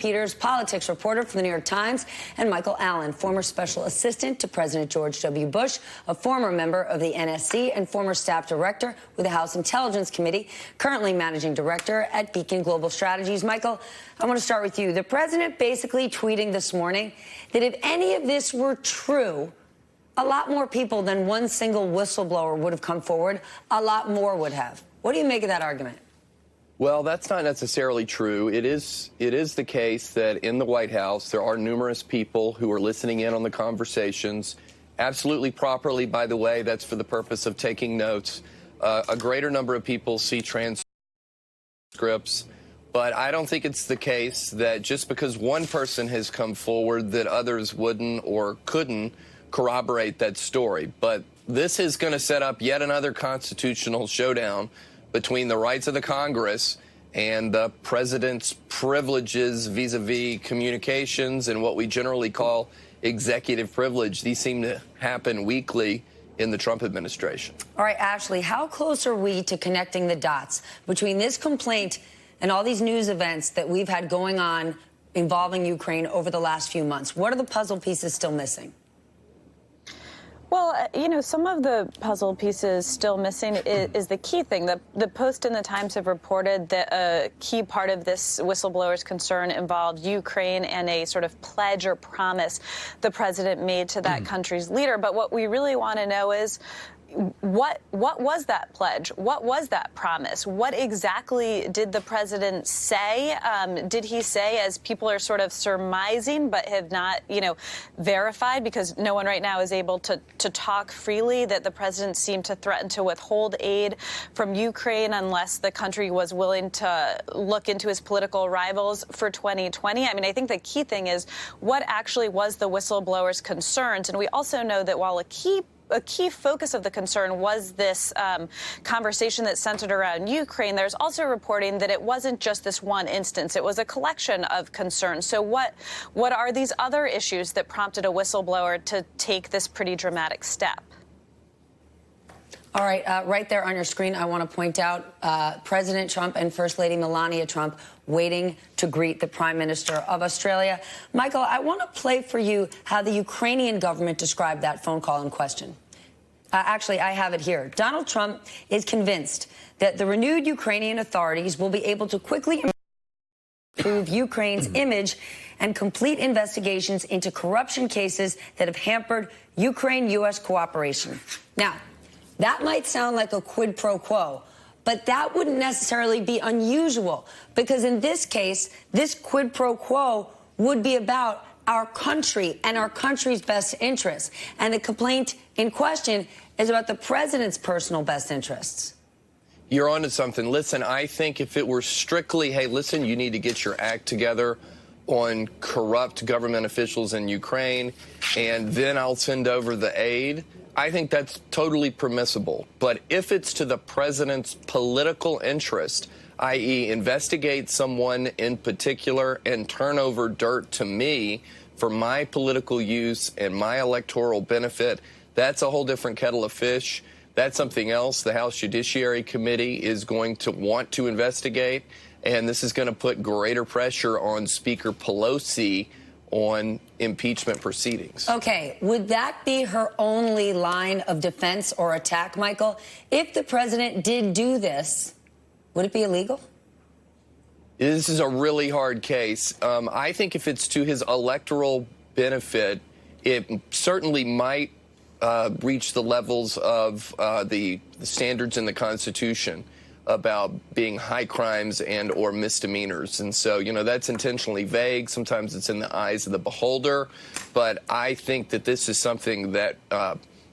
Peters, politics reporter for the New York Times, and Michael Allen, former special assistant to President George W. Bush, a former member of the NSC and former staff director with the House Intelligence Committee, currently managing director at Beacon Global Strategies. Michael, I want to start with you. The president basically tweeting this morning that if any of this were true, a lot more people than one single whistleblower would have come forward. A lot more would have. What do you make of that argument? Well, that's not necessarily true. It is the case that in the White House, there are numerous people who are listening in on the conversations. Absolutely properly, by the way, that's for the purpose of taking notes. A greater number of people see transcripts. But I don't think it's the case that just because one person has come forward that others wouldn't or couldn't corroborate that story. But this is going to set up yet another constitutional showdown between the rights of the Congress and the president's privileges vis-a-vis communications and what we generally call executive privilege. These seem to happen weekly in the Trump administration. All right, Ashley, how close are we to connecting the dots between this complaint and all these news events that we've had going on involving Ukraine over the last few months? What are the puzzle pieces still missing? Well, you know, some of the puzzle pieces still missing is the key thing. The Post and the Times have reported that a key part of this whistleblower's concern involved Ukraine and a sort of pledge or promise the president made to that country's leader. But what we really want to know is, what was that pledge? What was that promise? What exactly did the president say? Did he say, as people are sort of surmising but have not, verified, because no one right now is able to talk freely, that the president seemed to threaten to withhold aid from Ukraine unless the country was willing to look into his political rivals for 2020? I mean, I think the key thing is what actually was the whistleblower's concerns. And we also know that while a key focus of the concern was this conversation that centered around Ukraine, there's also reporting that it wasn't just this one instance. It was a collection of concerns. So what are these other issues that prompted a whistleblower to take this pretty dramatic step? All right, right there on your screen, I want to point out President Trump and First Lady Melania Trump waiting to greet the Prime Minister of Australia. Michael, I want to play for you how the Ukrainian government described that phone call in question. Actually, I have it here. Donald Trump is convinced that the renewed Ukrainian authorities will be able to quickly improve Ukraine's image and complete investigations into corruption cases that have hampered Ukraine-U.S. cooperation. Now, that might sound like a quid pro quo, but that wouldn't necessarily be unusual, because in this case, this quid pro quo would be about our country and our country's best interests. And the complaint in question is about the president's personal best interests. You're onto something. Listen, I think if it were strictly, hey, listen, you need to get your act together on corrupt government officials in Ukraine, and then I'll send over the aid, I think that's totally permissible. But if it's to the president's political interest, i.e. investigate someone in particular and turn over dirt to me for my political use and my electoral benefit, that's a whole different kettle of fish. That's something else the House Judiciary Committee is going to want to investigate, and this is going to put greater pressure on Speaker Pelosi on impeachment proceedings. Okay, would that be her only line of defense or attack, Michael? If the president did do this, would it be illegal? This is a really hard case. I think if it's to his electoral benefit, it certainly might reach the levels of the standards in the Constitution about being high crimes and or misdemeanors. And so, that's intentionally vague. Sometimes it's in the eyes of the beholder. But I think that this is something that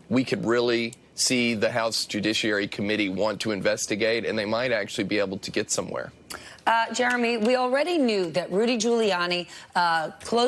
we could really see the House Judiciary Committee want to investigate, and they might actually be able to get somewhere. Jeremy, we already knew that Rudy Giuliani close